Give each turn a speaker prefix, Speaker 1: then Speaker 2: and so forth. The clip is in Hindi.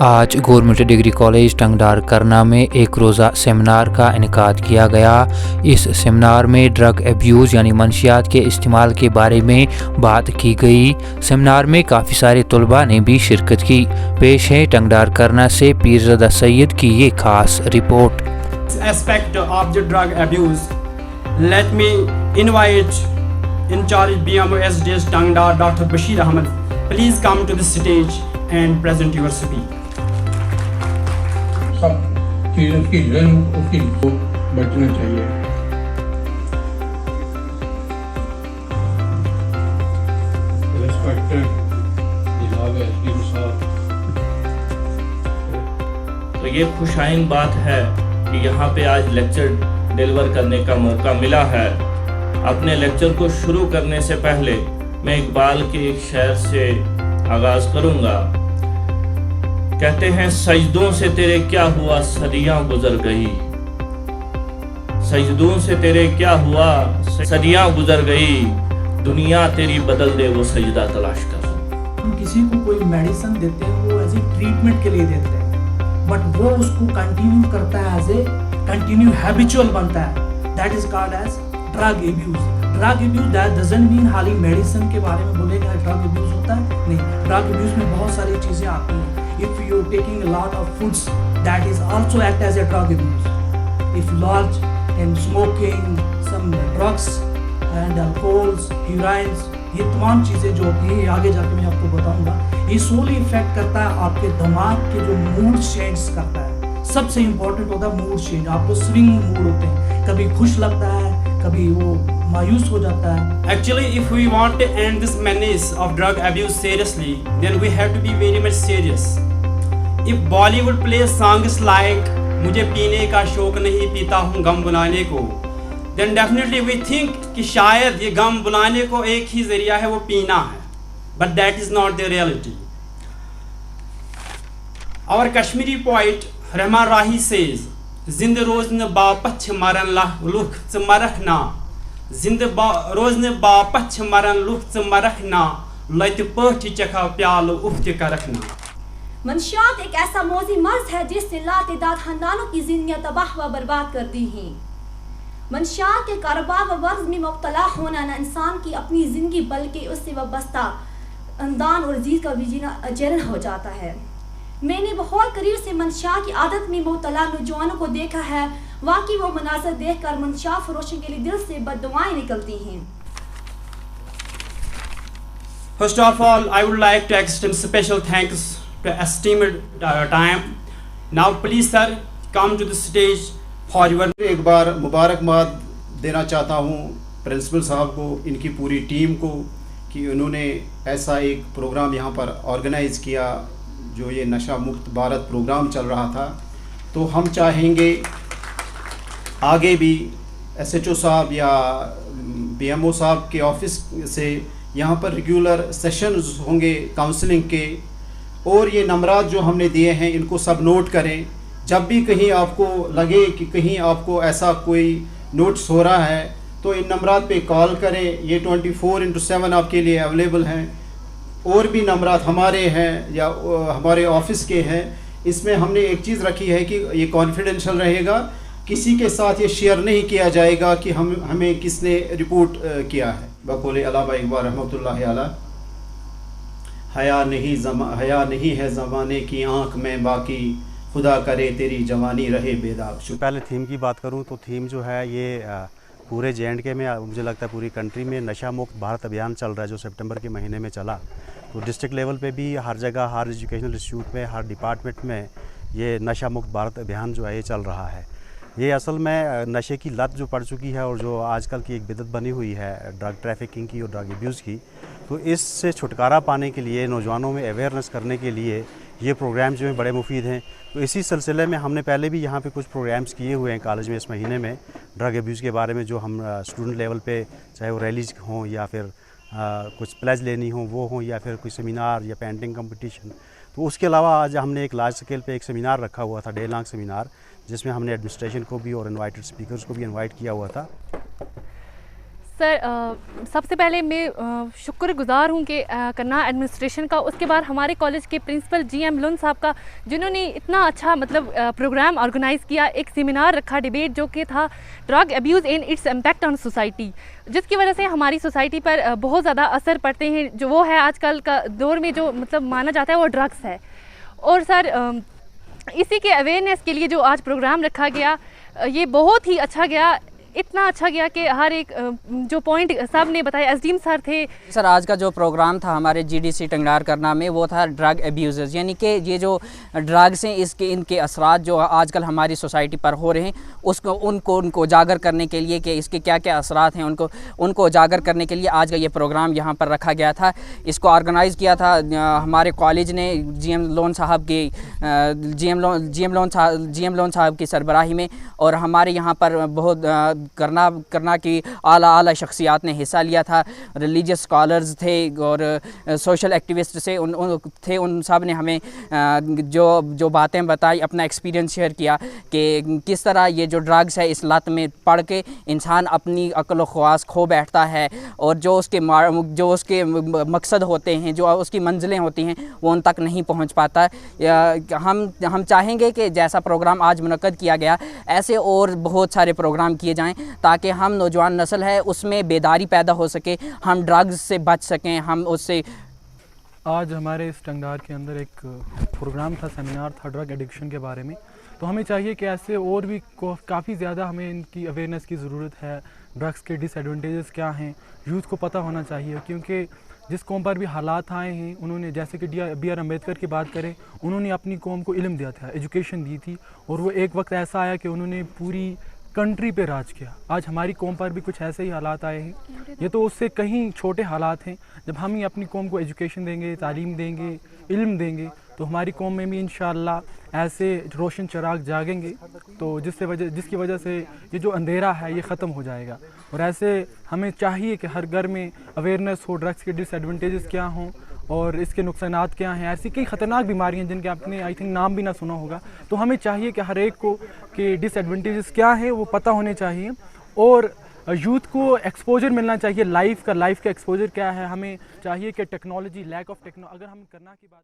Speaker 1: आज गवर्नमेंट डिग्री कॉलेज टंगडार करना में एक रोज़ा सेमिनार का इनेकाद किया गया। इस सेमिनार में ड्रग एब्यूज़ यानी मंशियात के इस्तेमाल के बारे में बात की गई। सेमिनार में काफ़ी सारे तलबा ने भी शिरकत की। पेश है टंगडार करना से पीरज़ादा सैयद की ये खास report.
Speaker 2: Aspect of the drug abuse, let me invite in charge BMO SDS Tangdar Dr. Bashir Ahmed. Please come to the stage and present your speech.
Speaker 3: सब चीज़ों की जन्म उसकी बचना चाहिए। Respected जनाब एसडीएम साहब,
Speaker 4: तो ये खुशाइन बात है कि यहाँ पे आज लेक्चर डिलीवर करने का मौका मिला है। अपने लेक्चर को शुरू करने से पहले मैं इकबाल के एक शेर से आगाज़ करूँगा। कहते हैं सजदों से तेरे क्या हुआ सदियां गुजर गई, सजदों से तेरे क्या हुआ सदियां गुजर गई, दुनिया तेरी बदल दे वो सजदा तलाश कर।
Speaker 5: हम किसी को कोई मेडिसिन देते हैं वो एज ए ट्रीटमेंट के लिए देते हैं, बट वो उसको कंटिन्यू करता है, एज ए कंटिन्यू हैबिचुअल बनता है। That is called as drug abuse. Drug abuse that doesn't mean खाली मेडिसिन के बारे में बोलेगा ड्रग एब्यूज होता है, नहीं। ड्रग एब्यूज में बहुत सारी चीज़ें आती हैं। If you're taking a lot of foods, that is also act as a drug abuse. If large and smoking, some drugs and alcohols, heroines, ये तमाम चीज़ें जो होती हैं आगे जाके मैं आपको बताऊंगा, ये सोली इफेक्ट करता है आपके दिमाग के जो मूड चेंज करता है। सबसे इम्पोर्टेंट होता है मूड चेंज। आपको स्विंग मूड होते हैं, कभी खुश लगता है, कभी वो मायूस हो जाता है।
Speaker 2: Actually, if we want to end this menace of drug abuse seriously, then we have to be very much serious. If Bollywood plays songs like मुझे पीने का शौक नहीं पीता हूँ गम बुलाने को, then definitely we think कि शायद ये गम बुलाने को एक ही जरिया है, वो पीना है, but that is not the reality. Our Kashmiri poet Rahman Rahi says, जिंद रोज न बापछ मरन लुख च मरख ना, जिंद रोज न बापछ मरन लुख च मरख ना, लत पठ चखा प्याल उफ्त का रखना।
Speaker 6: मंशियात एक ऐसा मौजी मर्ज है जिसने लातेदाद खानदानों की जिंदगियां तबाह व बर्बाद कर दी हैं। मंशियात के कारोबार व वर्ज में मुब्तला होना न इंसान की अपनी ज़िंदगी बल्कि उससे वाबस्ता खानदान और जीत का भी जीना अजरन हो जाता है। मैंने बहुत करीब से मंशियात की आदत में मुब्तला नौजवानों को देखा है। वाकई वो मनाजर देख कर मंशियात फरोशों के लिए दिल से बद्दुआएं निकलती हैं।
Speaker 2: First of all, I would like to extend special thanks to esteemed time. Now please sir, come to the stage for your।
Speaker 7: एक बार मुबारकबाद देना चाहता हूँ प्रिंसिपल साहब को, इनकी पूरी टीम को, कि उन्होंने ऐसा एक प्रोग्राम यहाँ पर ऑर्गेनाइज़ किया जो ये नशा मुक्त भारत प्रोग्राम चल रहा था। तो हम चाहेंगे आगे भी SHO साहब या BMO साहब के ऑफिस से यहाँ पर रेगुलर सेशंस होंगे काउंसलिंग के, और ये नंबरात जो हमने दिए हैं इनको सब नोट करें। जब भी कहीं आपको लगे कि कहीं आपको ऐसा कोई नोट्स हो रहा है तो इन नंबरात पे कॉल करें। ये 24/7 आपके लिए अवेलेबल हैं। और भी नंबरात हमारे हैं या हमारे ऑफिस के हैं। इसमें हमने एक चीज़ रखी है कि ये कॉन्फिडेंशियल रहेगा, किसी के साथ ये शेयर नहीं किया जाएगा कि हमें किसने रिपोर्ट किया है। बकौल अल्लामा इकबाल रहमतुल्लाह अलैह, हया नहीं है ज़माने की आँख में बाकी, खुदा करे तेरी जवानी रहे बेदाग।
Speaker 8: पहले थीम की बात करूं तो थीम जो है ये पूरे JNK में, मुझे लगता है पूरी कंट्री में नशा मुक्त भारत अभियान चल रहा है जो सितंबर के महीने में चला। तो डिस्ट्रिक्ट लेवल पे भी हर जगह, हर एजुकेशनल इंस्टीट्यूट में, हर डिपार्टमेंट में ये नशा मुक्त भारत अभियान जो है ये चल रहा है। ये असल में नशे की लत जो पड़ चुकी है और जो आजकल की एक बिदत बनी हुई है ड्रग ट्रैफिकिंग की और ड्रग एब्यूज़ की, तो इससे छुटकारा पाने के लिए, नौजवानों में अवेयरनेस करने के लिए ये प्रोग्राम जो हैं बड़े मुफीद हैं। तो इसी सिलसिले में हमने पहले भी यहाँ पे कुछ प्रोग्राम्स किए हुए हैं कॉलेज में इस महीने में ड्रग एब्यूज़ के बारे में, जो हम स्टूडेंट लेवल पे, चाहे वो रैलीज हों या फिर कुछ प्लेज लेनी हो वो हों या फिर कोई सेमिनार या पेंटिंग कंपटीशन। तो उसके अलावा आज हमने एक लार्ज स्केल पे एक सेमिनार रखा हुआ था, डे लॉन्ग सेमिनार, जिसमें हमने एडमिनिस्ट्रेशन को भी और इनवाइटेड स्पीकर्स को भी इनवाइट किया हुआ था।
Speaker 9: सर सबसे पहले मैं शुक्रगुजार हूँ कि करनाल एडमिनिस्ट्रेशन का, उसके बाद हमारे कॉलेज के प्रिंसिपल GM लोन साहब का, जिन्होंने इतना अच्छा मतलब प्रोग्राम ऑर्गेनाइज़ किया, एक सेमिनार रखा, डिबेट जो कि था drug abuse and its impact on society, जिसकी वजह से हमारी सोसाइटी पर बहुत ज़्यादा असर पड़ते हैं। जो वो है आजकल का दौर में जो मतलब माना जाता है वो ड्रग्स है। और सर इसी के अवेयरनेस के लिए जो आज प्रोग्राम रखा गया ये बहुत ही अच्छा गया, इतना अच्छा गया कि हर एक जो पॉइंट साहब ने बताया, SDM सर थे।
Speaker 10: सर आज का जो प्रोग्राम था हमारे GDC टंगडार करना में वो था ड्रग अब्यूज़र्स, यानी कि ये जो ड्रग्स हैं इनके असरात जो आजकल हमारी सोसाइटी पर हो रहे हैं उनको उजागर करने के लिए कि इसके क्या क्या असरात हैं उनको उजागर करने के लिए आज का ये प्रोग्राम यहाँ पर रखा गया था। इसको ऑर्गेनाइज़ किया था हमारे कॉलेज ने GM लोन साहब की सरबराही में, और हमारे यहाँ पर बहुत करना की आला शख्सियात ने हिस्सा लिया था। रिलीजियस स्कॉलर्स थे और सोशल एक्टिविस्ट से उन सब ने हमें जो बातें बताई, अपना एक्सपीरियंस शेयर किया कि किस तरह ये जो ड्रग्स है इस लत में पड़ के इंसान अपनी अक्ल व ख्वास खो बैठता है, और जो उसके मकसद होते हैं, जो उसकी मंजिलें होती हैं, वो उन तक नहीं पहुंच पाता। हम चाहेंगे कि जैसा प्रोग्राम आज मुनक्कद किया गया ऐसे और बहुत सारे प्रोग्राम किए जाएं ताकि हम नौजवान नस्ल है उसमें बेदारी पैदा हो सके, हम ड्रग्स से बच सकें, हम उससे।
Speaker 11: आज हमारे इस टंगडार के अंदर एक प्रोग्राम था, सेमिनार था ड्रग एडिक्शन के बारे में। तो हमें चाहिए कि ऐसे और भी काफ़ी ज़्यादा हमें इनकी अवेयरनेस की ज़रूरत है। ड्रग्स के डिसएडवांटेजेस क्या हैं यूथ को पता होना चाहिए, क्योंकि जिस कौम पर भी हालात आए हैं उन्होंने, जैसे कि BR अम्बेडकर की बात करें, उन्होंने अपनी कौम को इल्म दिया था, एजुकेशन दी थी, और वो एक वक्त ऐसा आया कि उन्होंने पूरी कंट्री पे राज किया। आज हमारी कौम पर भी कुछ ऐसे ही हालात आए हैं, ये तो उससे कहीं छोटे हालात हैं। जब हम ही अपनी कौम को एजुकेशन देंगे, तालीम देंगे, इल्म देंगे, तो हमारी कौम में भी इंशाअल्लाह ऐसे रोशन चिराग जागेंगे, तो जिसकी वजह से ये जो अंधेरा है ये ख़त्म हो जाएगा। और ऐसे हमें चाहिए कि हर घर में अवेयरनेस हो, ड्रग्स के डिसएडवांटेजेस क्या हों और इसके नुकसानात क्या हैं। ऐसी कई ख़तरनाक बीमारियां जिनके आपने आई थिंक नाम भी ना सुना होगा, तो हमें चाहिए कि हर एक को कि डिसएडवांटेजेस क्या हैं वो पता होने चाहिए, और यूथ को एक्सपोजर मिलना चाहिए लाइफ का एक्सपोजर क्या है। हमें चाहिए कि टेक्नोलॉजी, लैक ऑफ टेक्नोलॉजी, अगर हम करना की बात